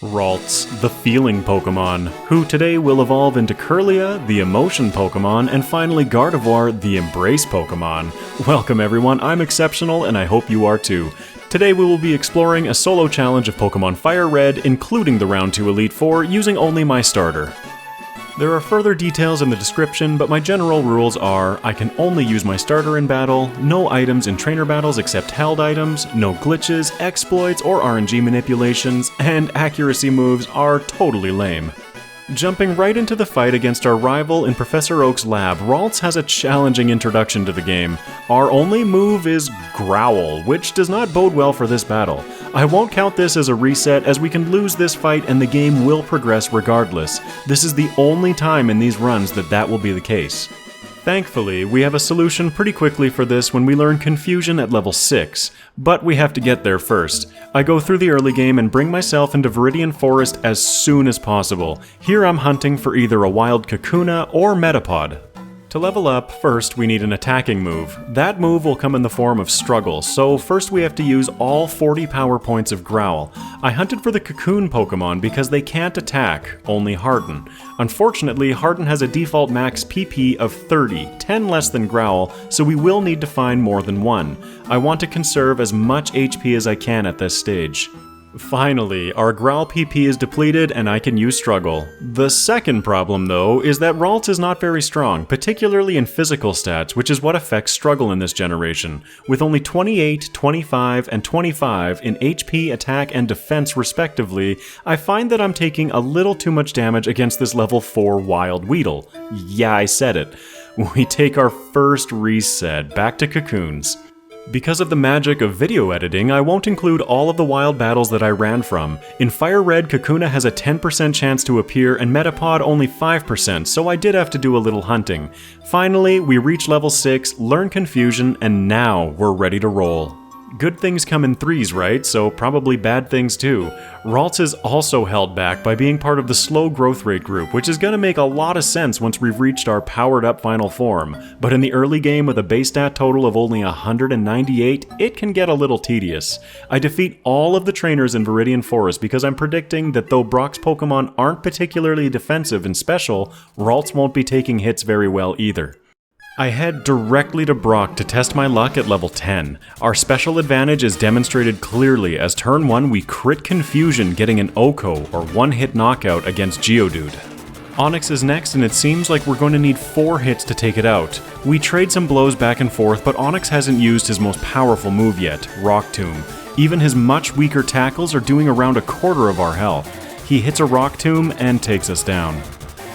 Ralts, the feeling Pokemon, who today will evolve into Kirlia, the emotion Pokemon, and finally Gardevoir, the embrace Pokemon. Welcome everyone, I'm Exceptional and I hope you are too. Today we will be exploring a solo challenge of Pokemon FireRed, including the Round 2 Elite Four, using only my starter. There are further details in the description, but my general rules are, I can only use my starter in battle, no items in trainer battles except held items, no glitches, exploits, or RNG manipulations, and accuracy moves are totally lame. Jumping right into the fight against our rival in Professor Oak's lab, Ralts has a challenging introduction to the game. Our only move is Growl, which does not bode well for this battle. I won't count this as a reset, as we can lose this fight and the game will progress regardless. This is the only time in these runs that will be the case. Thankfully, we have a solution pretty quickly for this when we learn Confusion at level 6, but we have to get there first. I go through the early game and bring myself into Viridian Forest as soon as possible. Here I'm hunting for either a wild Kakuna or Metapod. To level up, first we need an attacking move. That move will come in the form of Struggle, so first we have to use all 40 power points of Growl. I hunted for the Cocoon Pokemon because they can't attack, only Harden. Unfortunately, Harden has a default max PP of 30, 10 less than Growl, so we will need to find more than one. I want to conserve as much HP as I can at this stage. Finally, our Growl PP is depleted and I can use Struggle. The second problem though is that Ralts is not very strong, particularly in physical stats, which is what affects Struggle in this generation. With only 28, 25, and 25 in HP, attack, and defense respectively, I find that I'm taking a little too much damage against this level 4 Wild Weedle. Yeah, I said it. We take our first reset, back to Cocoons. Because of the magic of video editing, I won't include all of the wild battles that I ran from. In FireRed, Kakuna has a 10% chance to appear and Metapod only 5%, so I did have to do a little hunting. Finally, we reach level 6, learn Confusion, and now we're ready to roll. Good things come in threes, right? So probably bad things too. Ralts is also held back by being part of the slow growth rate group, which is going to make a lot of sense once we've reached our powered up final form. But in the early game with a base stat total of only 198, it can get a little tedious. I defeat all of the trainers in Viridian Forest because I'm predicting that though Brock's Pokemon aren't particularly defensive and special, Ralts won't be taking hits very well either. I head directly to Brock to test my luck at level 10. Our special advantage is demonstrated clearly as turn 1 we crit Confusion getting an Oko or one-hit knockout against Geodude. Onix is next and it seems like we're going to need 4 hits to take it out. We trade some blows back and forth, but Onix hasn't used his most powerful move yet, Rock Tomb. Even his much weaker tackles are doing around a quarter of our health. He hits a Rock Tomb and takes us down.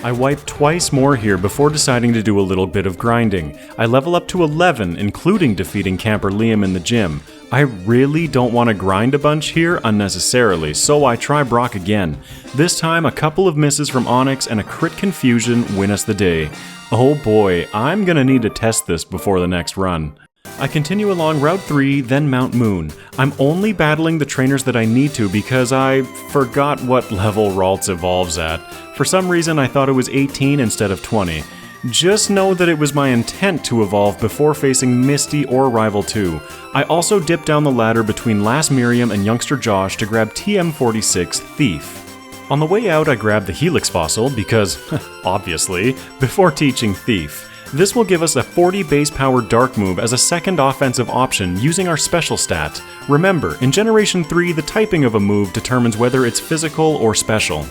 I wipe twice more here before deciding to do a little bit of grinding. I level up to 11, including defeating Camper Liam in the gym. I really don't want to grind a bunch here unnecessarily, so I try Brock again. This time, a couple of misses from Onix and a crit Confusion win us the day. Oh boy, I'm gonna need to test this before the next run. I continue along Route 3, then Mount Moon. I'm only battling the trainers that I need to because I forgot what level Ralts evolves at. For some reason I thought it was 18 instead of 20. Just know that it was my intent to evolve before facing Misty or Rival 2. I also dipped down the ladder between Last Miriam and Youngster Josh to grab TM46 Thief. On the way out I grabbed the Helix Fossil because, obviously, before teaching Thief. This will give us a 40 base power Dark move as a second offensive option using our special stat. Remember, in Generation 3 the typing of a move determines whether it's physical or special.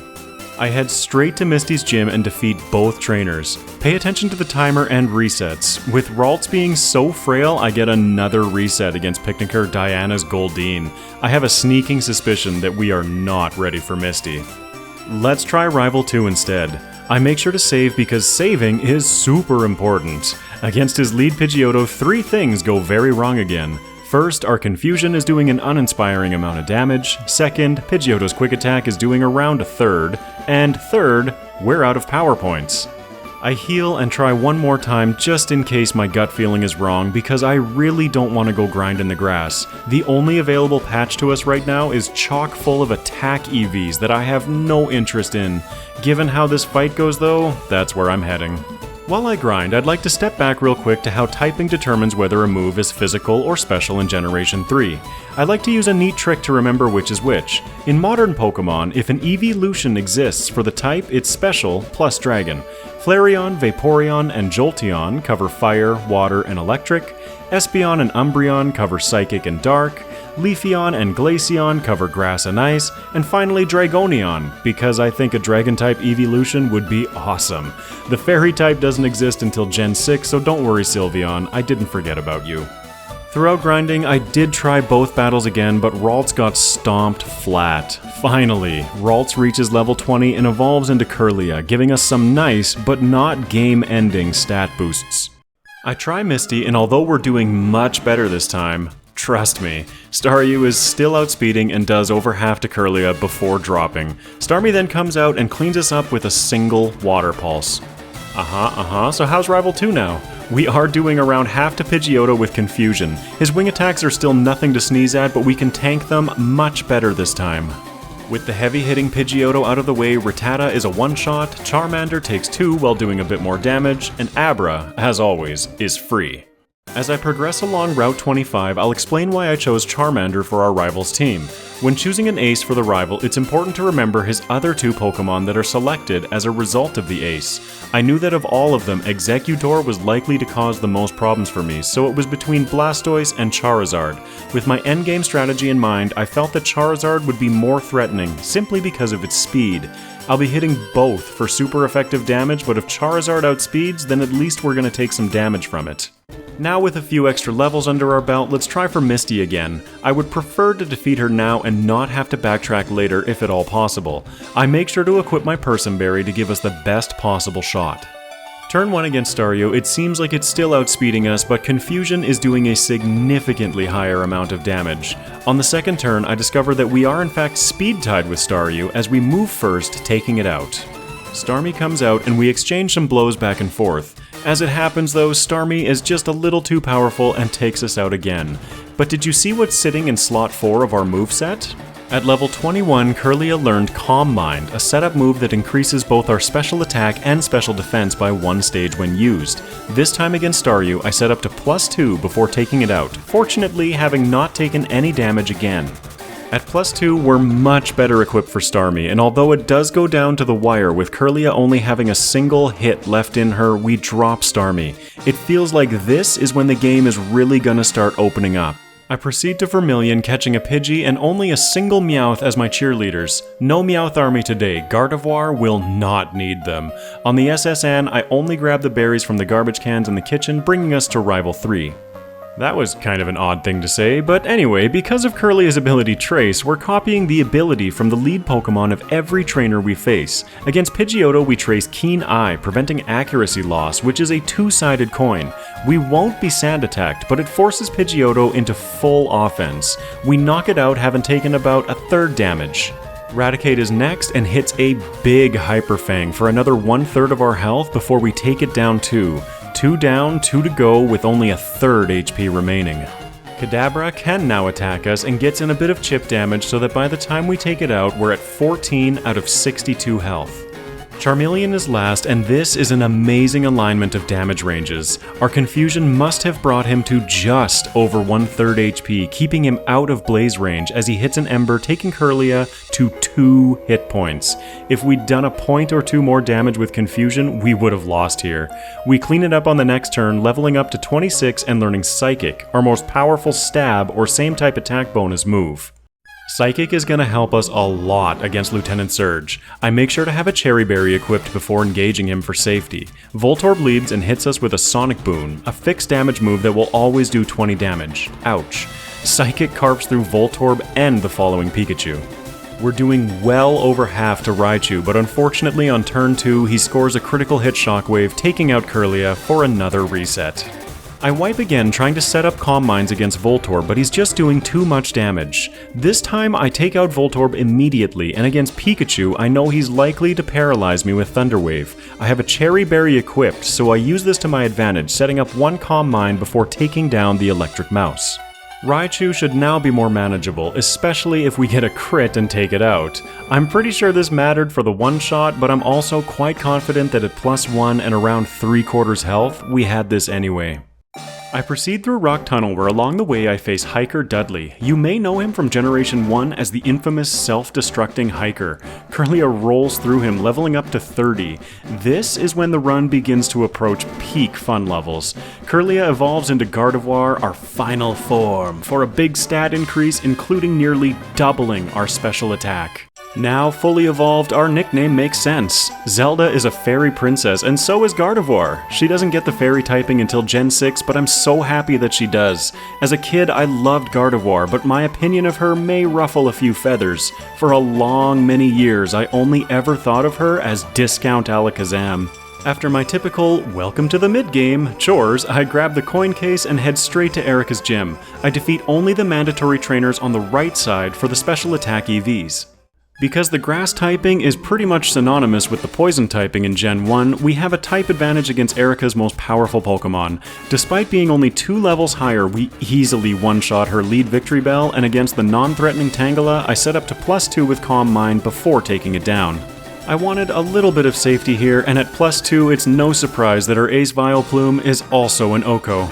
I head straight to Misty's gym and defeat both trainers. Pay attention to the timer and resets. With Ralts being so frail, I get another reset against Picnicker Diana's Goldeen. I have a sneaking suspicion that we are not ready for Misty. Let's try Rival 2 instead. I make sure to save because saving is super important. Against his lead Pidgeotto, 3 things go very wrong again. First, our Confusion is doing an uninspiring amount of damage. Second, Pidgeotto's Quick Attack is doing around a third. And third, we're out of power points. I heal and try one more time just in case my gut feeling is wrong because I really don't want to go grind in the grass. The only available patch to us right now is chock full of attack EVs that I have no interest in. Given how this fight goes though, that's where I'm heading. While I grind, I'd like to step back real quick to how typing determines whether a move is physical or special in Generation 3. I like to use a neat trick to remember which is which. In modern Pokemon, if an evolution exists for the type, it's special plus dragon. Flareon, Vaporeon, and Jolteon cover fire, water, and electric. Espeon and Umbreon cover psychic and dark. Leafeon and Glaceon cover grass and ice, and finally Dragonion, because I think a dragon-type evolution would be awesome. The fairy type doesn't exist until Gen 6, so don't worry Sylveon, I didn't forget about you. Throughout grinding, I did try both battles again, but Ralts got stomped flat. Finally, Ralts reaches level 20 and evolves into Kirlia, giving us some nice, but not game-ending stat boosts. I try Misty, and although we're doing much better this time, trust me, Staryu is still outspeeding and does over half to Kirlia before dropping. Starmie then comes out and cleans us up with a single Water Pulse. So how's Rival 2 now? We are doing around half to Pidgeotto with Confusion. His wing attacks are still nothing to sneeze at, but we can tank them much better this time. With the heavy-hitting Pidgeotto out of the way, Rattata is a one-shot, Charmander takes 2 while doing a bit more damage, and Abra, as always, is free. As I progress along Route 25, I'll explain why I chose Charmander for our Rivals team. When choosing an ace for the rival, it's important to remember his other 2 Pokemon that are selected as a result of the ace. I knew that of all of them, Exeggutor was likely to cause the most problems for me, so it was between Blastoise and Charizard. With my endgame strategy in mind, I felt that Charizard would be more threatening, simply because of its speed. I'll be hitting both for super effective damage, but if Charizard outspeeds, then at least we're going to take some damage from it. Now with a few extra levels under our belt, let's try for Misty again. I would prefer to defeat her now and not have to backtrack later if at all possible. I make sure to equip my Person Berry to give us the best possible shot. Turn 1 against Staryu, it seems like it's still outspeeding us, but Confusion is doing a significantly higher amount of damage. On the second turn, I discover that we are in fact speed-tied with Staryu as we move first, taking it out. Starmie comes out and we exchange some blows back and forth. As it happens though, Starmie is just a little too powerful and takes us out again. But did you see what's sitting in slot 4 of our moveset? At level 21, Kirlia learned Calm Mind, a setup move that increases both our special attack and special defense by 1 stage when used. This time against Staryu, I set up to +2 before taking it out, fortunately having not taken any damage again. At +2, we're much better equipped for Starmie, and although it does go down to the wire with Kirlia only having a single hit left in her, we drop Starmie. It feels like this is when the game is really gonna start opening up. I proceed to Vermilion, catching a Pidgey and only a single Meowth as my cheerleaders. No Meowth army today, Gardevoir will not need them. On the SSN, I only grab the berries from the garbage cans in the kitchen, bringing us to Rival 3. That was kind of an odd thing to say, but anyway, because of Kirlia's ability Trace, we're copying the ability from the lead Pokemon of every trainer we face. Against Pidgeotto, we trace Keen Eye, preventing accuracy loss, which is a 2-sided coin. We won't be sand attacked, but it forces Pidgeotto into full offense. We knock it out, having taken about 1/3 damage. Raticate is next and hits a big Hyper Fang for another 1/3 of our health before we take it down 2. 2 down, 2 to go with only 1/3 HP remaining. Kadabra can now attack us and gets in a bit of chip damage so that by the time we take it out, we're at 14 out of 62 health. Charmeleon is last, and this is an amazing alignment of damage ranges. Our Confusion must have brought him to just over 1/3 HP, keeping him out of blaze range as he hits an Ember, taking Kirlia to 2 hit points. If we'd done a point or 2 more damage with Confusion, we would have lost here. We clean it up on the next turn, leveling up to 26 and learning Psychic, our most powerful stab or same type attack bonus move. Psychic is going to help us a lot against Lieutenant Surge. I make sure to have a Cherry Berry equipped before engaging him for safety. Voltorb leads and hits us with a Sonic Boom, a fixed damage move that will always do 20 damage. Ouch. Psychic carves through Voltorb and the following Pikachu. We're doing well over half to Raichu, but unfortunately on turn 2 he scores a critical hit Shockwave, taking out Kirlia for another reset. I wipe again, trying to set up Calm Minds against Voltorb, but he's just doing too much damage. This time I take out Voltorb immediately, and against Pikachu I know he's likely to paralyze me with Thunder Wave. I have a Cherry Berry equipped, so I use this to my advantage, setting up 1 Calm Mind before taking down the Electric Mouse. Raichu should now be more manageable, especially if we get a crit and take it out. I'm pretty sure this mattered for the one-shot, but I'm also quite confident that at +1 and around 3/4 health, we had this anyway. I proceed through Rock Tunnel where along the way I face Hiker Dudley. You may know him from Generation 1 as the infamous self-destructing Hiker. Kirlia rolls through him, leveling up to 30. This is when the run begins to approach peak fun levels. Kirlia evolves into Gardevoir, our final form, for a big stat increase including nearly doubling our special attack. Now fully evolved, our nickname makes sense. Zelda is a fairy princess, and so is Gardevoir. She doesn't get the fairy typing until Gen 6, but I'm so happy that she does. As a kid, I loved Gardevoir, but my opinion of her may ruffle a few feathers. For a long many years, I only ever thought of her as Discount Alakazam. After my typical welcome to the mid-game chores, I grab the coin case and head straight to Erica's gym. I defeat only the mandatory trainers on the right side for the special attack EVs. Because the grass typing is pretty much synonymous with the poison typing in Gen 1, we have a type advantage against Erica's most powerful Pokemon. Despite being only 2 levels higher, we easily one-shot her lead Victory Bell, and against the non-threatening Tangela, I set up to +2 with Calm Mind before taking it down. I wanted a little bit of safety here, and at +2 it's no surprise that her Ace Vileplume is also an Oko.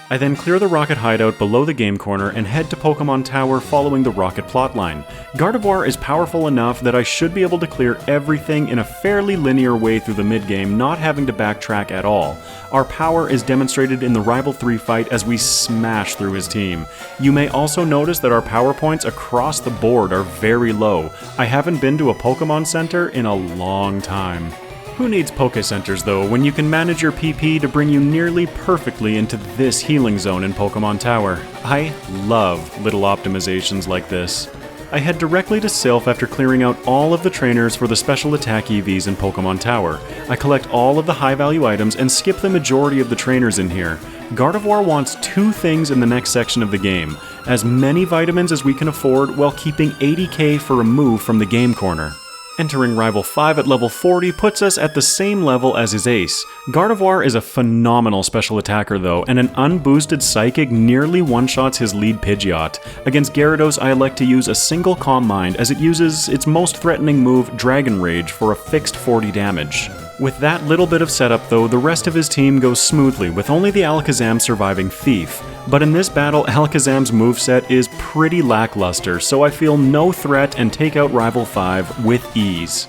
I then clear the Rocket hideout below the game corner and head to Pokemon Tower following the Rocket plotline. Gardevoir is powerful enough that I should be able to clear everything in a fairly linear way through the mid-game, not having to backtrack at all. Our power is demonstrated in the Rival 3 fight as we smash through his team. You may also notice that our power points across the board are very low. I haven't been to a Pokemon Center in a long time. Who needs Poké Centers though, when you can manage your PP to bring you nearly perfectly into this healing zone in Pokemon Tower? I love little optimizations like this. I head directly to Sylph after clearing out all of the trainers for the special attack EVs in Pokemon Tower. I collect all of the high value items and skip the majority of the trainers in here. Gardevoir wants 2 things in the next section of the game: as many vitamins as we can afford while keeping 80k for a move from the game corner. Entering Rival 5 at level 40 puts us at the same level as his ace. Gardevoir is a phenomenal special attacker though, and an unboosted Psychic nearly one-shots his lead Pidgeot. Against Gyarados, I elect to use a single Calm Mind as it uses its most threatening move, Dragon Rage, for a fixed 40 damage. With that little bit of setup though, the rest of his team goes smoothly, with only the Alakazam surviving Thief. But in this battle, Alakazam's moveset is pretty lackluster, so I feel no threat and take out Rival 5 with ease.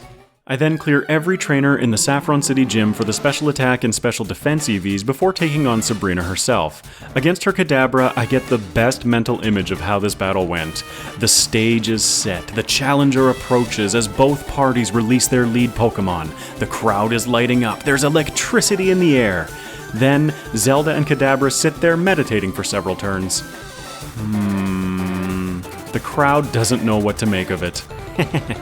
I then clear every trainer in the Saffron City Gym for the special attack and special defense EVs before taking on Sabrina herself. Against her Kadabra, I get the best mental image of how this battle went. The stage is set, the challenger approaches as both parties release their lead Pokemon. The crowd is lighting up, there's electricity in the air. Then, Zelda and Kadabra sit there meditating for several turns. The crowd doesn't know what to make of it.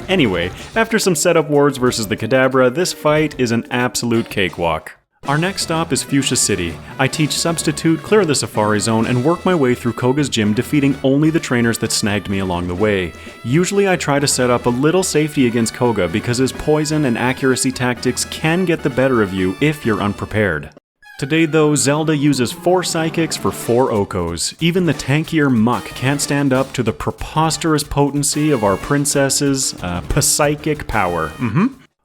Anyway, after some setup wards versus the Kadabra, this fight is an absolute cakewalk. Our next stop is Fuchsia City. I teach Substitute, clear the Safari Zone, and work my way through Koga's gym, defeating only the trainers that snagged me along the way. Usually I try to set up a little safety against Koga because his poison and accuracy tactics can get the better of you if you're unprepared. Today though, Zelda uses 4 Psychics for 4 Okos. Even the tankier Muck can't stand up to the preposterous potency of our princess's psychic power.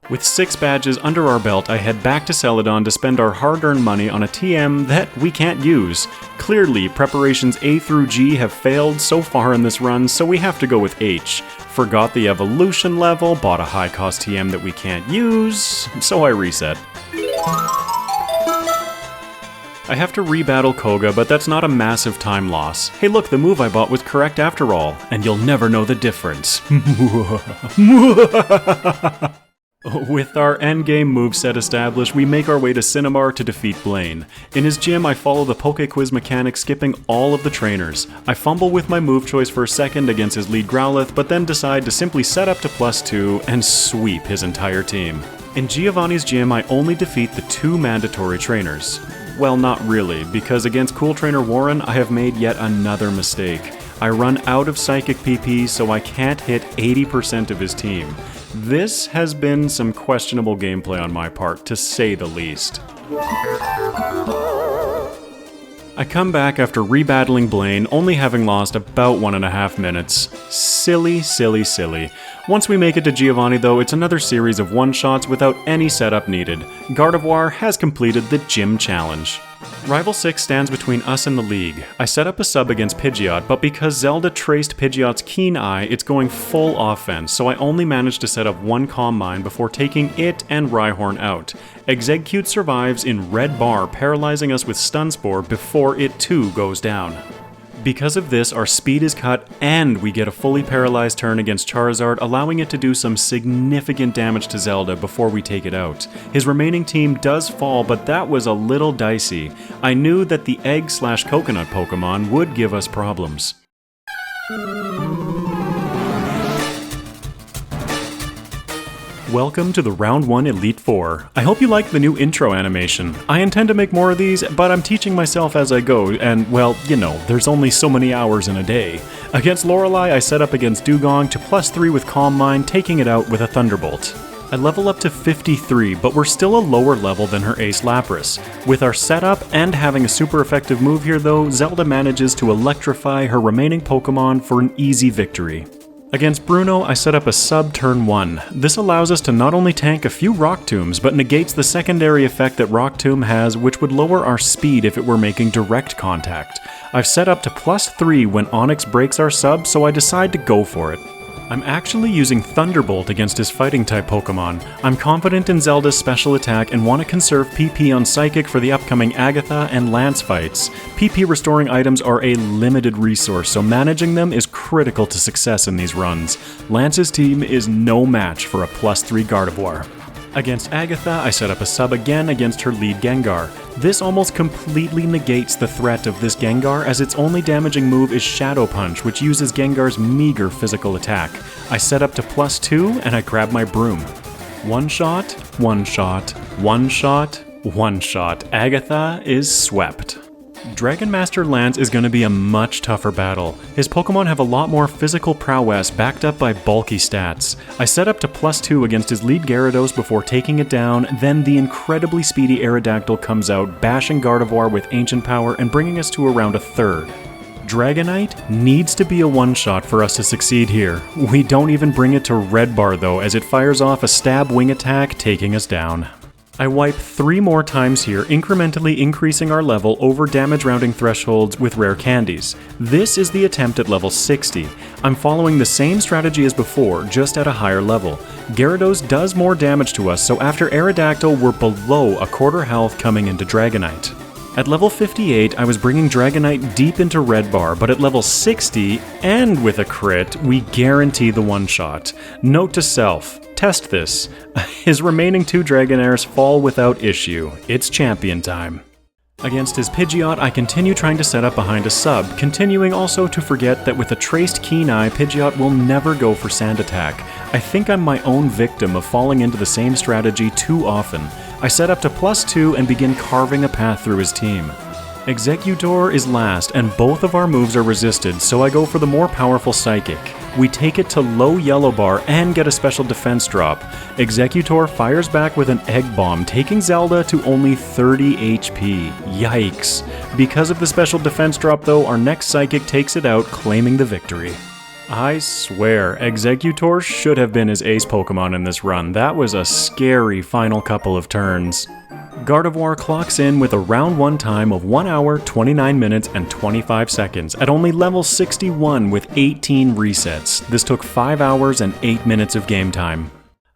With 6 badges under our belt, I head back to Celadon to spend our hard-earned money on a TM that we can't use. Clearly, preparations A through G have failed so far in this run, so we have to go with H. Forgot the evolution level, bought a high-cost TM that we can't use, so I reset. I have to rebattle Koga, but that's not a massive time loss. Hey look, the move I bought was correct after all, and you'll never know the difference. With our endgame moveset established, we make our way to Cinnabar to defeat Blaine. In his gym, I follow the Poké Quiz mechanic, skipping all of the trainers. I fumble with my move choice for a second against his lead Growlithe, but then decide to simply set up to +2 and sweep his entire team. In Giovanni's gym, I only defeat the 2 mandatory trainers. Well, not really, because against Cool Trainer Warren, I have made yet another mistake. I run out of Psychic PP, so I can't hit 80% of his team. This has been some questionable gameplay on my part, to say the least. I I come back after rebattling Blaine, only having lost about 1.5 minutes. Silly, silly, silly. Once we make it to Giovanni though, it's another series of one-shots without any setup needed. Gardevoir has completed the gym challenge. Rival 6 stands between us and the league. I set up a sub against Pidgeot, but because Zelda traced Pidgeot's keen eye, it's going full offense, so I only managed to set up one Calm Mind before taking it and Rhyhorn out. Exeggcute survives in red bar, paralyzing us with Stun Spore before it too goes down. Because of this, our speed is cut and we get a fully paralyzed turn against Charizard, allowing it to do some significant damage to Zelda before we take it out. His remaining team does fall, but that was a little dicey. I knew that the egg/coconut Pokemon would give us problems. Welcome to the Round 1 Elite Four. I hope you like the new intro animation. I intend to make more of these, but I'm teaching myself as I go, and well, you know, there's only so many hours in a day. Against Lorelei, I set up against Dugong to +3 with Calm Mind, taking it out with a Thunderbolt. I level up to 53, but we're still a lower level than her ace Lapras. With our setup and having a super effective move here though, Zelda manages to electrify her remaining Pokemon for an easy victory. Against Bruno, I set up a sub turn 1. This allows us to not only tank a few Rock Tombs, but negates the secondary effect that Rock Tomb has, which would lower our speed if it were making direct contact. I've set up to +3 when Onix breaks our sub, so I decide to go for it. I'm actually using Thunderbolt against his Fighting-type Pokemon. I'm confident in Zelda's special attack and want to conserve PP on Psychic for the upcoming Agatha and Lance fights. PP restoring items are a limited resource, so managing them is critical to success in these runs. Lance's team is no match for a +3 Gardevoir. Against Agatha, I set up a sub again against her lead Gengar. This almost completely negates the threat of this Gengar, as its only damaging move is Shadow Punch, which uses Gengar's meager physical attack. I set up to +2 and I grab my broom. One shot, one shot, one shot, one shot. Agatha is swept. Dragon Master Lance is going to be a much tougher battle. His Pokemon have a lot more physical prowess backed up by bulky stats. I set up to +2 against his lead Gyarados before taking it down, then the incredibly speedy Aerodactyl comes out, bashing Gardevoir with Ancient Power and bringing us to around a third. Dragonite needs to be a one-shot for us to succeed here. We don't even bring it to red bar though, as it fires off a stab wing attack, taking us down. I wipe 3 more times here, incrementally increasing our level over damage rounding thresholds with rare candies. This is the attempt at level 60. I'm following the same strategy as before, just at a higher level. Gyarados does more damage to us, so after Aerodactyl we're below a quarter health coming into Dragonite. At level 58, I was bringing Dragonite deep into red bar, but at level 60, and with a crit, we guarantee the one-shot. Note to self, test this. His remaining 2 Dragonairs fall without issue. It's champion time. Against his Pidgeot, I continue trying to set up behind a sub, continuing also to forget that with a traced Keen Eye, Pidgeot will never go for Sand Attack. I think I'm my own victim of falling into the same strategy too often. I set up to +2 and begin carving a path through his team. Exeggutor is last, and both of our moves are resisted, so I go for the more powerful Psychic. We take it to low yellow bar and get a special defense drop. Exeggutor fires back with an Egg Bomb, taking Zelda to only 30 HP. Yikes. Because of the special defense drop though, our next Psychic takes it out, claiming the victory. I swear, Exeggutor should have been his ace Pokemon in this run. That was a scary final couple of turns. Gardevoir clocks in with a round 1 time of 1 hour, 29 minutes, and 25 seconds at only level 61 with 18 resets. This took 5 hours and 8 minutes of game time.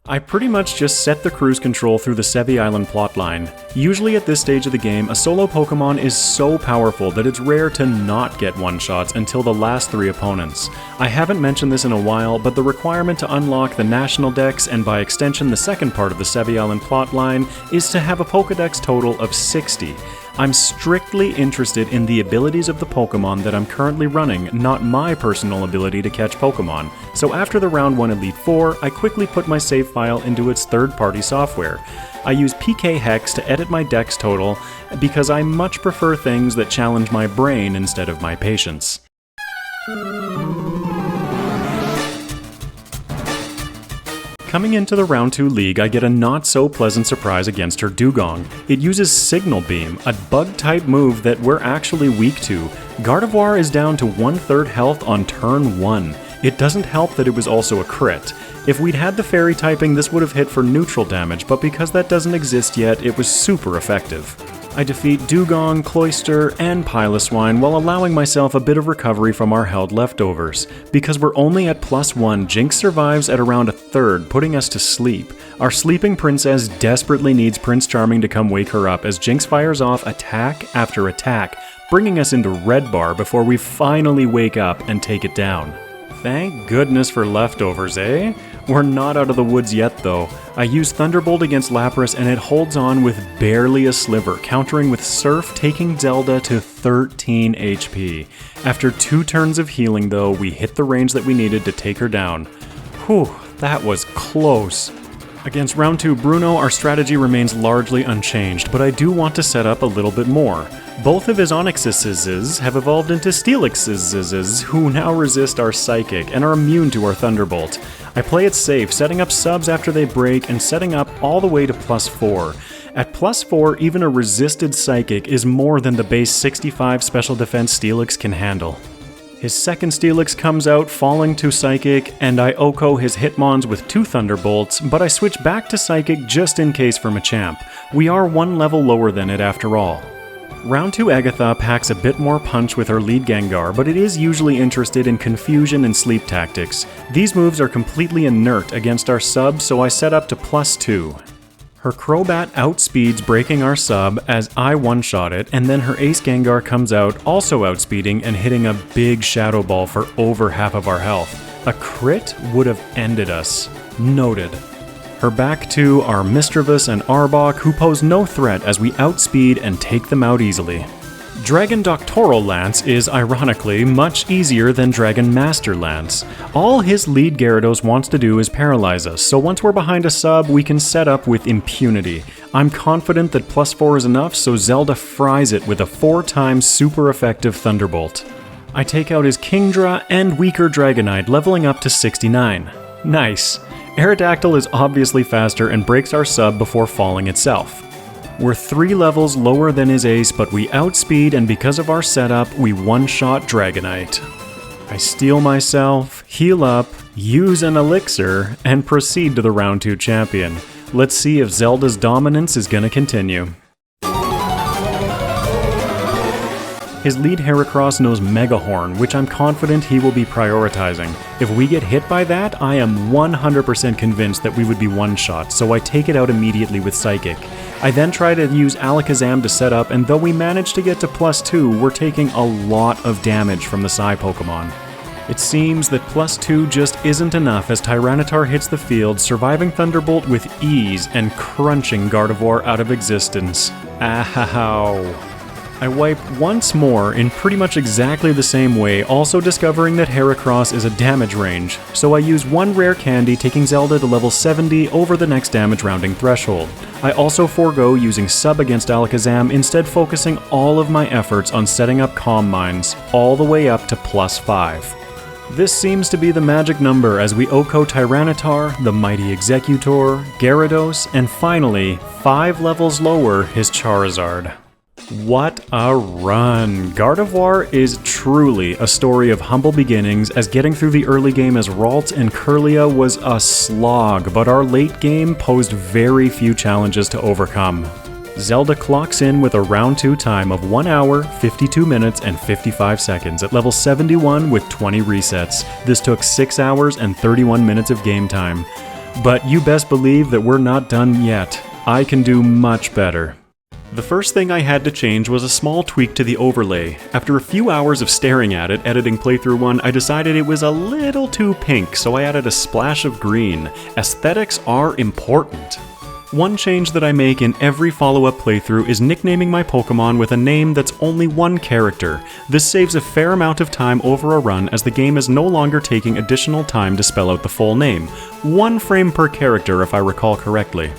I pretty much just set the cruise control through the Sevi Island plotline. Usually at this stage of the game, a solo Pokemon is so powerful that it's rare to not get one-shots until the last 3 opponents. I haven't mentioned this in a while, but the requirement to unlock the National Dex, and by extension the second part of the Sevi Island plotline, is to have a Pokédex total of 60. I'm strictly interested in the abilities of the Pokemon that I'm currently running, not my personal ability to catch Pokemon. So after the Round 1 Elite Four, I quickly put my save file into its third-party software. I use PKHeX to edit my dex total because I much prefer things that challenge my brain instead of my patience. Coming into the round 2 league, I get a not so pleasant surprise against her Dugong. It uses Signal Beam, a bug type move that we're actually weak to. Gardevoir is down to 1/3 health on turn 1. It doesn't help that it was also a crit. If we'd had the fairy typing, this would have hit for neutral damage, but because that doesn't exist yet, it was super effective. I defeat Dugong, Cloyster, and Piloswine while allowing myself a bit of recovery from our held leftovers. Because we're only at +1, Jinx survives at around 1/3, putting us to sleep. Our sleeping princess desperately needs Prince Charming to come wake her up as Jinx fires off attack after attack, bringing us into red bar before we finally wake up and take it down. Thank goodness for leftovers, eh? We're not out of the woods yet though. I use Thunderbolt against Lapras and it holds on with barely a sliver, countering with Surf, taking Zelda to 13 HP. After 2 turns of healing though, we hit the range that we needed to take her down. Whew, that was close. Against round 2 Bruno, our strategy remains largely unchanged, but I do want to set up a little bit more. Both of his Onyxes have evolved into Steelixes, who now resist our Psychic and are immune to our Thunderbolt. I play it safe, setting up subs after they break and setting up all the way to +4. At +4, even a resisted Psychic is more than the base 65 special defense Steelix can handle. His second Steelix comes out, falling to Psychic, and I OHKO his Hitmons with 2 Thunderbolts, but I switch back to Psychic just in case for Machamp. We are 1 level lower than it after all. Round 2 Agatha packs a bit more punch with her lead Gengar, but it is usually interested in confusion and sleep tactics. These moves are completely inert against our sub, so I set up to +2. Her Crobat outspeeds breaking our sub as I one-shot it, and then her Ace Gengar comes out also outspeeding and hitting a big Shadow Ball for over half of our health. A crit would have ended us. Noted. Her back 2 are Misdreavus and Arbok, who pose no threat as we outspeed and take them out easily. Dragon Doctoral Lance is, ironically, much easier than Dragon Master Lance. All his lead Gyarados wants to do is paralyze us, so once we're behind a sub, we can set up with impunity. I'm confident that +4 is enough, so Zelda fries it with a 4x super effective Thunderbolt. I take out his Kingdra and weaker Dragonite, leveling up to 69. Nice. Aerodactyl is obviously faster and breaks our sub before falling itself. We're 3 levels lower than his ace, but we outspeed, and because of our setup, we one-shot Dragonite. I steal myself, heal up, use an elixir, and proceed to the round 2 champion. Let's see if Zelda's dominance is gonna continue. His lead Heracross knows Mega Horn, which I'm confident he will be prioritizing. If we get hit by that, I am 100% convinced that we would be one-shot, so I take it out immediately with Psychic. I then try to use Alakazam to set up, and though we manage to get to +2, we're taking a lot of damage from the Psy Pokemon. It seems that +2 just isn't enough as Tyranitar hits the field, surviving Thunderbolt with ease and crunching Gardevoir out of existence. Ow. I wipe once more in pretty much exactly the same way, also discovering that Heracross is a damage range, so I use 1 rare candy, taking Zelda to level 70 over the next damage rounding threshold. I also forego using sub against Alakazam, instead focusing all of my efforts on setting up Calm Minds, all the way up to +5. This seems to be the magic number as we OHKO Tyranitar, the mighty Executor, Gyarados, and finally, 5 levels lower, his Charizard. What a run! Gardevoir is truly a story of humble beginnings, as getting through the early game as Ralts and Kirlia was a slog, but our late game posed very few challenges to overcome. Zelda clocks in with a round 2 time of 1 hour, 52 minutes, and 55 seconds at level 71 with 20 resets. This took 6 hours and 31 minutes of game time. But you best believe that we're not done yet. I can do much better. The first thing I had to change was a small tweak to the overlay. After a few hours of staring at it, editing playthrough 1, I decided it was a little too pink, so I added a splash of green. Aesthetics are important. One change that I make in every follow-up playthrough is nicknaming my Pokemon with a name that's only 1 character. This saves a fair amount of time over a run, as the game is no longer taking additional time to spell out the full name. 1 frame per character, if I recall correctly.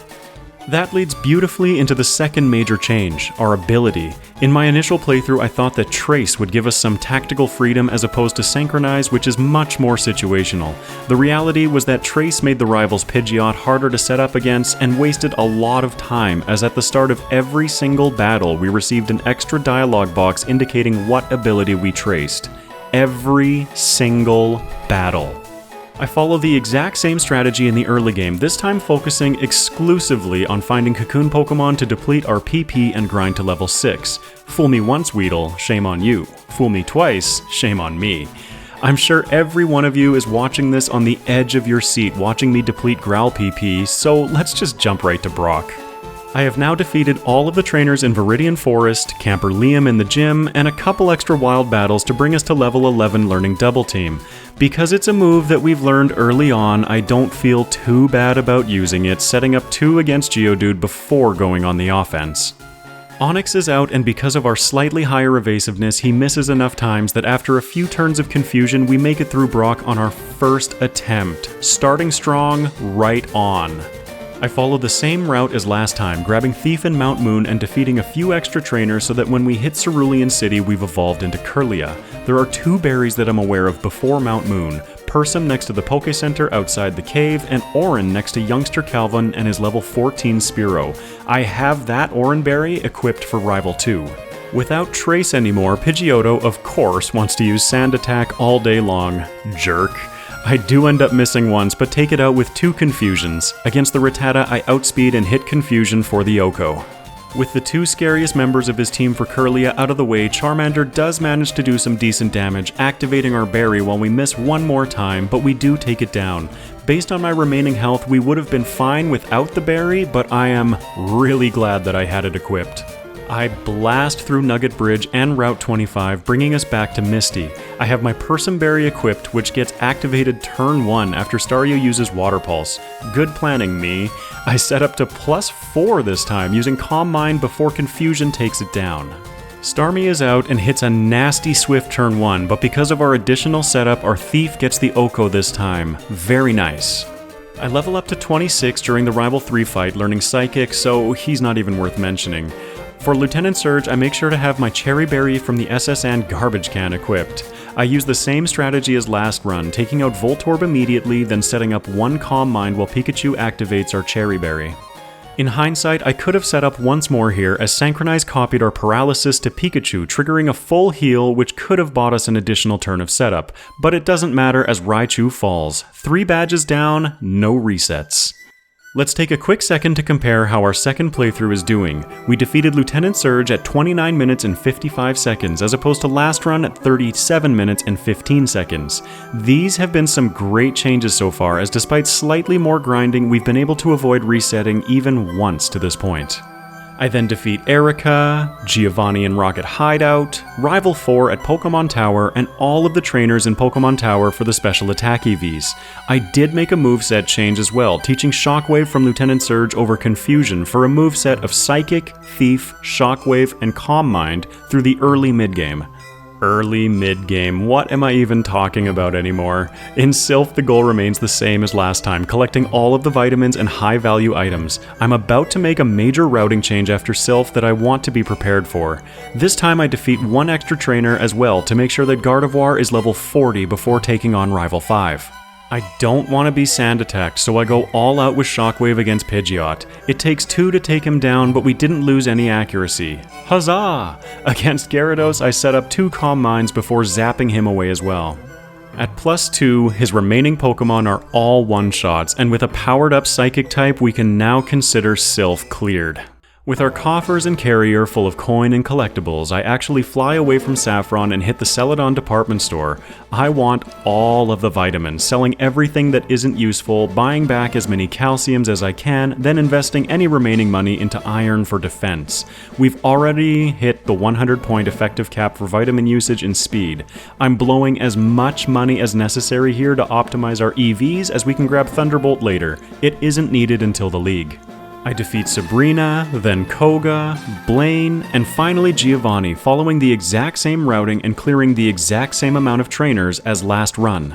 That leads beautifully into the second major change, our ability. In my initial playthrough, I thought that Trace would give us some tactical freedom as opposed to Synchronize, which is much more situational. The reality was that Trace made the rival's Pidgeot harder to set up against and wasted a lot of time, as at the start of every single battle we received an extra dialogue box indicating what ability we traced. Every single battle. I follow the exact same strategy in the early game, this time focusing exclusively on finding Cocoon Pokemon to deplete our PP and grind to level 6. Fool me once, Weedle, shame on you. Fool me twice, shame on me. I'm sure every one of you is watching this on the edge of your seat, watching me deplete Growl PP, so let's just jump right to Brock. I have now defeated all of the trainers in Viridian Forest, Camper Liam in the gym, and a couple extra wild battles to bring us to level 11 learning Double Team. Because it's a move that we've learned early on, I don't feel too bad about using it, setting up 2 against Geodude before going on the offense. Onyx is out, and because of our slightly higher evasiveness, he misses enough times that after a few turns of confusion, we make it through Brock on our first attempt, starting strong, right on. I followed the same route as last time, grabbing Thief and Mount Moon and defeating a few extra trainers so that when we hit Cerulean City, we've evolved into Kirlia. There are 2 berries that I'm aware of before Mount Moon, Persum next to the Poké Center outside the cave, and Orin next to youngster Calvin and his level 14 Spearow. I have that Orin berry equipped for Rival 2. Without Trace anymore, Pidgeotto, of course, wants to use Sand Attack all day long. Jerk. I do end up missing once, but take it out with 2 confusions. Against the Rattata, I outspeed and hit confusion for the Oko. With the 2 scariest members of his team for Kirlia out of the way, Charmander does manage to do some decent damage, activating our berry while we miss one more time, but we do take it down. Based on my remaining health, we would have been fine without the berry, but I am really glad that I had it equipped. I blast through Nugget Bridge and Route 25, bringing us back to Misty. I have my Persum Berry equipped, which gets activated turn 1 after Staryu uses Water Pulse. Good planning, me. I set up to +4 this time, using Calm Mind before Confusion takes it down. Starmie is out and hits a nasty Swift turn 1, but because of our additional setup, our Thief gets the Oko this time. Very nice. I level up to 26 during the Rival 3 fight, learning Psychic, so he's not even worth mentioning. For Lieutenant Surge, I make sure to have my Cherry Berry from the SSN garbage can equipped. I use the same strategy as last run, taking out Voltorb immediately, then setting up 1 Calm Mind while Pikachu activates our Cherry Berry. In hindsight, I could have set up once more here, as Synchronize copied our Paralysis to Pikachu, triggering a full heal which could have bought us an additional turn of setup, but it doesn't matter as Raichu falls. 3 badges down, no resets. Let's take a quick second to compare how our second playthrough is doing. We defeated Lieutenant Surge at 29 minutes and 55 seconds, as opposed to last run at 37 minutes and 15 seconds. These have been some great changes so far, as despite slightly more grinding, we've been able to avoid resetting even once to this point. I then defeat Erica, Giovanni in Rocket Hideout, Rival 4 at Pokemon Tower, and all of the trainers in Pokemon Tower for the special attack EVs. I did make a moveset change as well, teaching Shockwave from Lieutenant Surge over Confusion for a moveset of Psychic, Thief, Shockwave, and Calm Mind through the early mid-game. Early mid-game, what am I even talking about anymore? In Sylph, the goal remains the same as last time, collecting all of the vitamins and high-value items. I'm about to make a major routing change after Sylph that I want to be prepared for. This time I defeat 1 extra trainer as well to make sure that Gardevoir is level 40 before taking on Rival 5. I don't want to be sand attacked, so I go all out with Shockwave against Pidgeot. It takes 2 to take him down, but we didn't lose any accuracy. Huzzah! Against Gyarados, I set up 2 Calm Minds before zapping him away as well. At +2, his remaining Pokemon are all one-shots, and with a powered-up Psychic type, we can now consider Sylph cleared. With our coffers and carrier full of coin and collectibles, I actually fly away from Saffron and hit the Celadon department store. I want all of the vitamins, selling everything that isn't useful, buying back as many calciums as I can, then investing any remaining money into iron for defense. We've already hit the 100-point effective cap for vitamin usage and speed. I'm blowing as much money as necessary here to optimize our EVs as we can grab Thunderbolt later. It isn't needed until the League. I defeat Sabrina, then Koga, Blaine, and finally Giovanni, following the exact same routing and clearing the exact same amount of trainers as last run.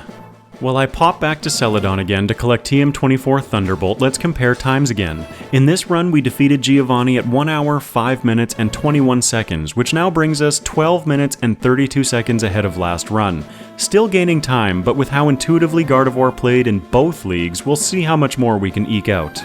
While I pop back to Celadon again to collect TM24 Thunderbolt, let's compare times again. In this run, we defeated Giovanni at 1 hour, 5 minutes, and 21 seconds, which now brings us 12 minutes and 32 seconds ahead of last run. Still gaining time, but with how intuitively Gardevoir played in both leagues, we'll see how much more we can eke out.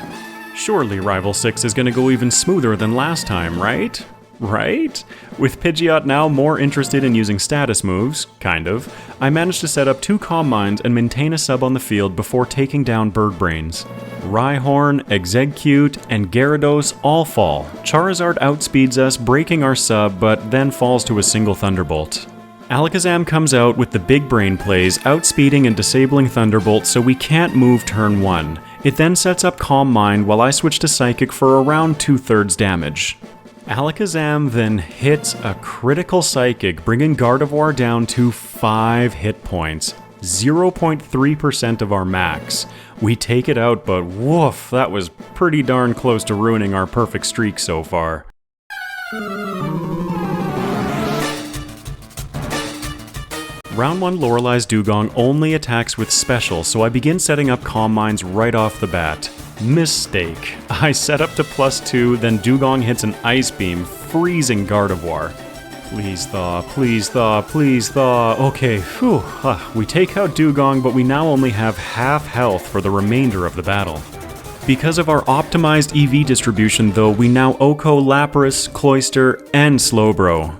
Surely Rival 6 is going to go even smoother than last time, right? Right? With Pidgeot now more interested in using status moves, kind of, I managed to set up 2 Calm Minds and maintain a sub on the field before taking down Bird Brains. Rhyhorn, Exeggcute, and Gyarados all fall. Charizard outspeeds us, breaking our sub, but then falls to a single Thunderbolt. Alakazam comes out with the big brain plays, outspeeding and disabling Thunderbolt so we can't move turn 1. It then sets up Calm Mind while I switch to Psychic for around 2/3 damage. Alakazam then hits a critical Psychic, bringing Gardevoir down to 5 hit points, 0.3% of our max. We take it out, but woof, that was pretty darn close to ruining our perfect streak so far. Round 1 Lorelei's Dugong only attacks with Special, so I begin setting up Calm Minds right off the bat. Mistake. I set up to +2, then Dugong hits an Ice Beam, freezing Gardevoir. Please thaw, please thaw, please thaw. Okay, phew. We take out Dugong, but we now only have half health for the remainder of the battle. Because of our optimized EV distribution though, we now OHKO Lapras, Cloyster, and Slowbro.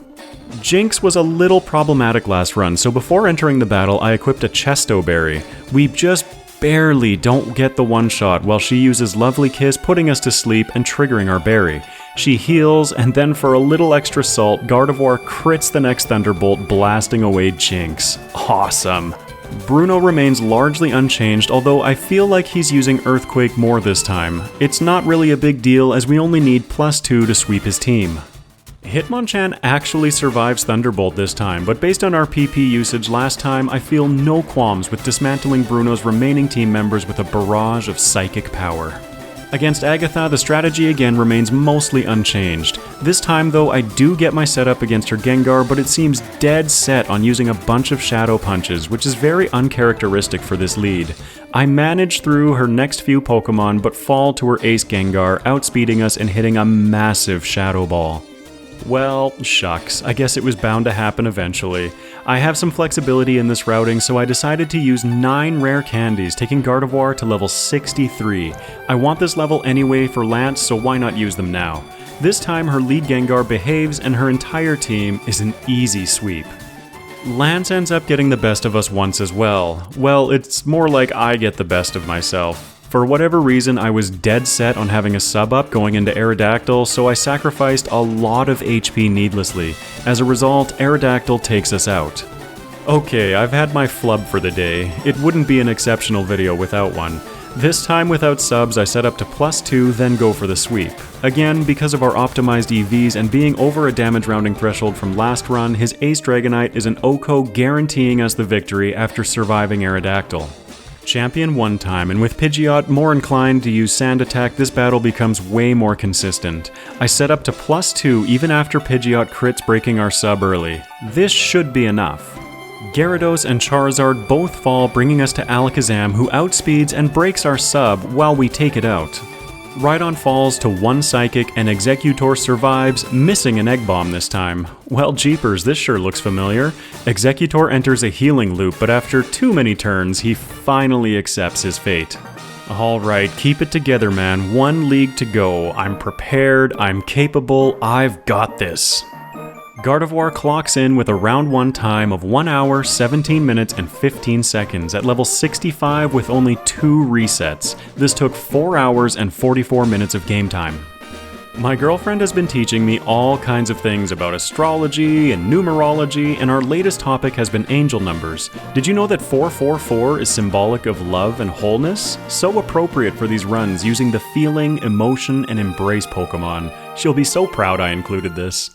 Jinx was a little problematic last run, so before entering the battle I equipped a Chesto Berry. We just barely don't get the one-shot while she uses Lovely Kiss, putting us to sleep and triggering our berry. She heals, and then for a little extra salt, Gardevoir crits the next Thunderbolt, blasting away Jinx. Awesome! Bruno remains largely unchanged, although I feel like he's using Earthquake more this time. It's not really a big deal as we only need +2 to sweep his team. Hitmonchan actually survives Thunderbolt this time, but based on our PP usage last time, I feel no qualms with dismantling Bruno's remaining team members with a barrage of psychic power. Against Agatha, the strategy again remains mostly unchanged. This time though, I do get my setup against her Gengar, but it seems dead set on using a bunch of Shadow Punches, which is very uncharacteristic for this lead. I manage through her next few Pokemon, but fall to her Ace Gengar, outspeeding us and hitting a massive Shadow Ball. Well, shucks, I guess it was bound to happen eventually. I have some flexibility in this routing, so I decided to use 9 rare candies, taking Gardevoir to level 63. I want this level anyway for Lance, so why not use them now? This time her lead Gengar behaves and her entire team is an easy sweep. Lance ends up getting the best of us once as well. Well, it's more like I get the best of myself. For whatever reason, I was dead set on having a sub-up going into Aerodactyl, so I sacrificed a lot of HP needlessly. As a result, Aerodactyl takes us out. Okay, I've had my flub for the day. It wouldn't be an exceptional video without one. This time without subs, I set up to +2, then go for the sweep. Again, because of our optimized EVs and being over a damage rounding threshold from last run, his Ace Dragonite is an OHKO guaranteeing us the victory after surviving Aerodactyl. Champion one time, and with Pidgeot more inclined to use Sand Attack, this battle becomes way more consistent. I set up to +2 even after Pidgeot crits, breaking our sub early. This should be enough. Gyarados and Charizard both fall, bringing us to Alakazam, who outspeeds and breaks our sub while we take it out. Rhydon falls to 1 Psychic and Exeggutor survives, missing an Egg Bomb this time. Well, jeepers, this sure looks familiar. Exeggutor enters a healing loop, but after too many turns, he finally accepts his fate. Alright, keep it together, man. 1 league to go. I'm prepared, I'm capable, I've got this. Gardevoir clocks in with a round 1 time of 1 hour, 17 minutes, and 15 seconds at level 65 with only 2 resets. This took 4 hours and 44 minutes of game time. My girlfriend has been teaching me all kinds of things about astrology and numerology, and our latest topic has been angel numbers. Did you know that 444 is symbolic of love and wholeness? So appropriate for these runs using the feeling, emotion, and embrace Pokemon. She'll be so proud I included this.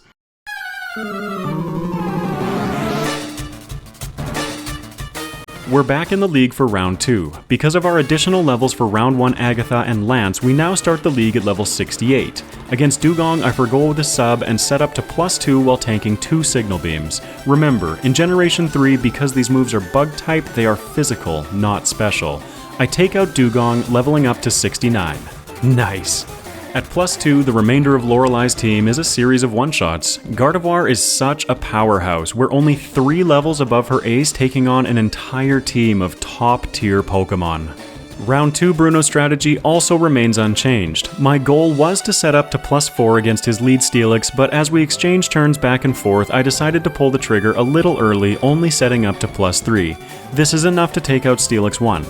We're back in the league for round 2. Because of our additional levels for round 1 Agatha and Lance, we now start the league at level 68. Against Dugong, I forgo the sub and set up to +2 while tanking 2 signal beams. Remember, in Generation 3, because these moves are bug type, they are physical, not special. I take out Dugong, leveling up to 69. Nice! At +2, the remainder of Lorelei's team is a series of one-shots. Gardevoir is such a powerhouse. We're only 3 levels above her ace, taking on an entire team of top-tier Pokemon. Round 2 Bruno's strategy also remains unchanged. My goal was to set up to +4 against his lead Steelix, but as we exchange turns back and forth, I decided to pull the trigger a little early, only setting up to +3. This is enough to take out Steelix 1.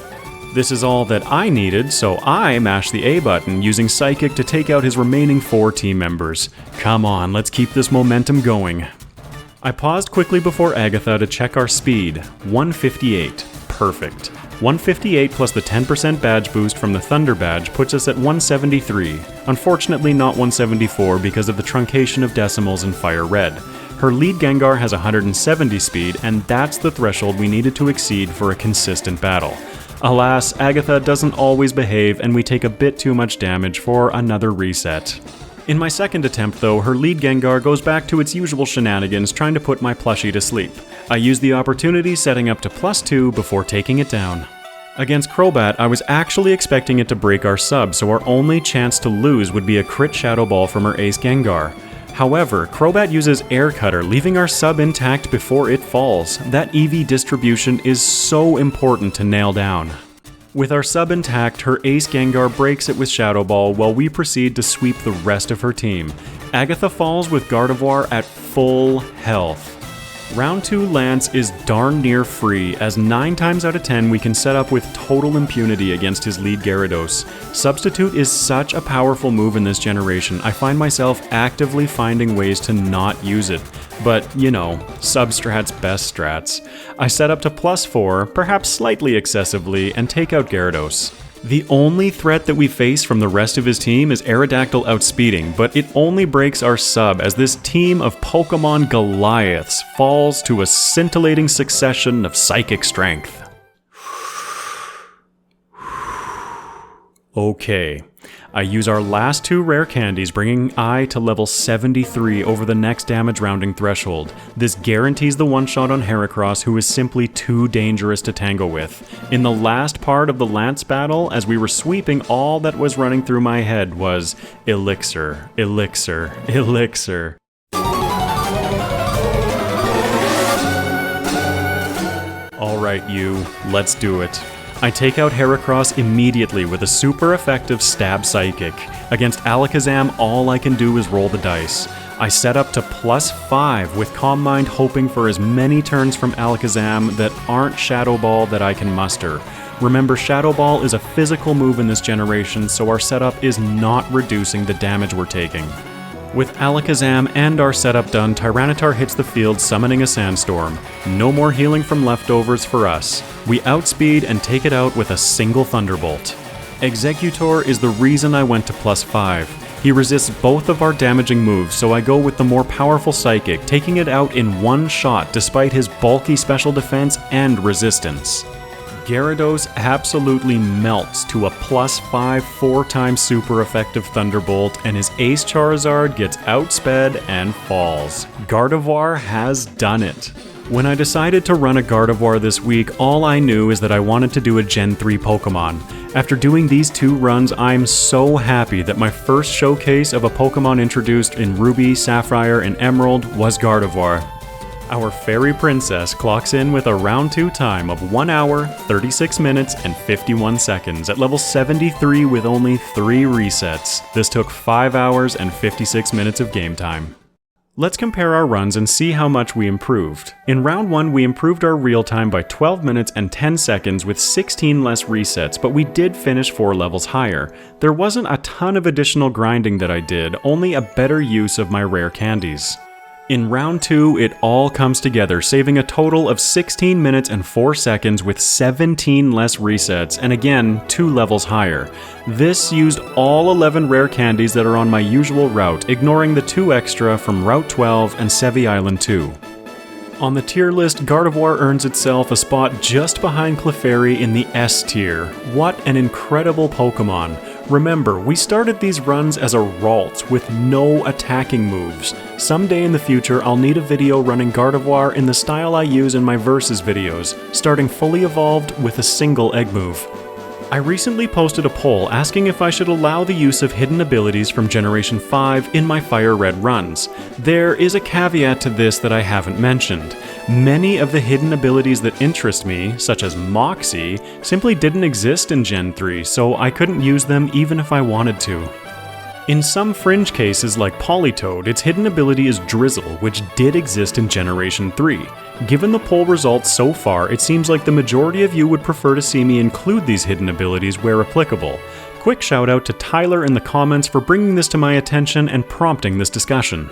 This is all that I needed, so I mashed the A button, using Psychic to take out his remaining 4 team members. Come on, let's keep this momentum going. I paused quickly before Agatha to check our speed. 158. Perfect. 158 plus the 10% badge boost from the Thunder badge puts us at 173. Unfortunately not 174 because of the truncation of decimals in FireRed. Her lead Gengar has 170 speed, and that's the threshold we needed to exceed for a consistent battle. Alas, Agatha doesn't always behave, and we take a bit too much damage for another reset. In my second attempt though, her lead Gengar goes back to its usual shenanigans, trying to put my plushie to sleep. I use the opportunity, setting up to +2 before taking it down. Against Crobat, I was actually expecting it to break our sub, so our only chance to lose would be a crit Shadow Ball from her ace Gengar. However, Crobat uses Air Cutter, leaving our sub intact before it falls. That EV distribution is so important to nail down. With our sub intact, her ace Gengar breaks it with Shadow Ball while we proceed to sweep the rest of her team. Agatha falls with Gardevoir at full health. Round 2 Lance is darn near free, as 9 times out of 10 we can set up with total impunity against his lead Gyarados. Substitute is such a powerful move in this generation, I find myself actively finding ways to not use it. But, you know, substrats best strats. I set up to +4, perhaps slightly excessively, and take out Gyarados. The only threat that we face from the rest of his team is Aerodactyl outspeeding, but it only breaks our sub as this team of Pokemon Goliaths falls to a scintillating succession of psychic strength. Okay, I use our last 2 rare candies, bringing I to level 73 over the next damage rounding threshold. This guarantees the one-shot on Heracross, who is simply too dangerous to tangle with. In the last part of the Lance battle, as we were sweeping, all that was running through my head was Elixir, Elixir, Elixir. Alright you, let's do it. I take out Heracross immediately with a super effective Stab Psychic. Against Alakazam, all I can do is roll the dice. I set up to +5 with Calm Mind, hoping for as many turns from Alakazam that aren't Shadow Ball that I can muster. Remember, Shadow Ball is a physical move in this generation, so our setup is not reducing the damage we're taking. With Alakazam and our setup done, Tyranitar hits the field, summoning a Sandstorm. No more healing from leftovers for us. We outspeed and take it out with a single Thunderbolt. Executor is the reason I went to +5. He resists both of our damaging moves, so I go with the more powerful Psychic, taking it out in one shot despite his bulky special defense and resistance. Gyarados absolutely melts to a +5 4-time super effective Thunderbolt, and his ace Charizard gets outsped and falls. Gardevoir has done it. When I decided to run a Gardevoir this week, all I knew is that I wanted to do a Gen 3 Pokemon. After doing these 2 runs, I'm so happy that my first showcase of a Pokemon introduced in Ruby, Sapphire, and Emerald was Gardevoir. Our Fairy Princess clocks in with a round 2 time of 1 hour, 36 minutes, and 51 seconds at level 73 with only 3 resets. This took 5 hours and 56 minutes of game time. Let's compare our runs and see how much we improved. In round 1, we improved our real time by 12 minutes and 10 seconds with 16 less resets, but we did finish 4 levels higher. There wasn't a ton of additional grinding that I did, only a better use of my rare candies. In round 2, it all comes together, saving a total of 16 minutes and 4 seconds with 17 less resets, and again, 2 levels higher. This used all 11 rare candies that are on my usual route, ignoring the 2 extra from Route 12 and Sevi Island 2. On the tier list, Gardevoir earns itself a spot just behind Clefairy in the S tier. What an incredible Pokemon. Remember, we started these runs as a Ralts with no attacking moves. Someday in the future, I'll need a video running Gardevoir in the style I use in my Versus videos, starting fully evolved with a single egg move. I recently posted a poll asking if I should allow the use of hidden abilities from Generation 5 in my FireRed runs. There is a caveat to this that I haven't mentioned. Many of the hidden abilities that interest me, such as Moxie, simply didn't exist in Gen 3, so I couldn't use them even if I wanted to. In some fringe cases like Politoed, its hidden ability is Drizzle, which did exist in Generation 3. Given the poll results so far, it seems like the majority of you would prefer to see me include these hidden abilities where applicable. Quick shout out to Tyler in the comments for bringing this to my attention and prompting this discussion.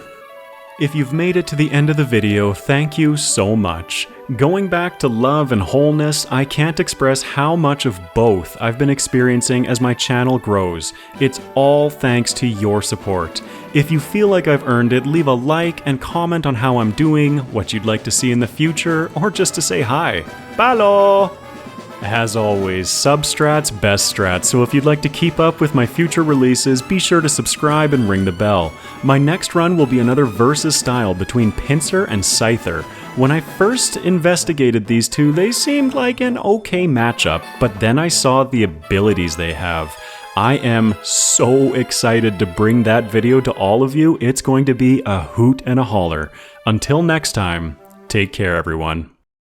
If you've made it to the end of the video, thank you so much. Going back to love and wholeness, I can't express how much of both I've been experiencing as my channel grows. It's all thanks to your support. If you feel like I've earned it, leave a like and comment on how I'm doing, what you'd like to see in the future, or just to say hi. Balo! As always, substrats best strats, so if you'd like to keep up with my future releases, be sure to subscribe and ring the bell. My next run will be another Versus style between Pinsir and Scyther. When I first investigated these two, they seemed like an okay matchup, but then I saw the abilities they have. I am so excited to bring that video to all of you. It's going to be a hoot and a holler. Until next time, take care everyone.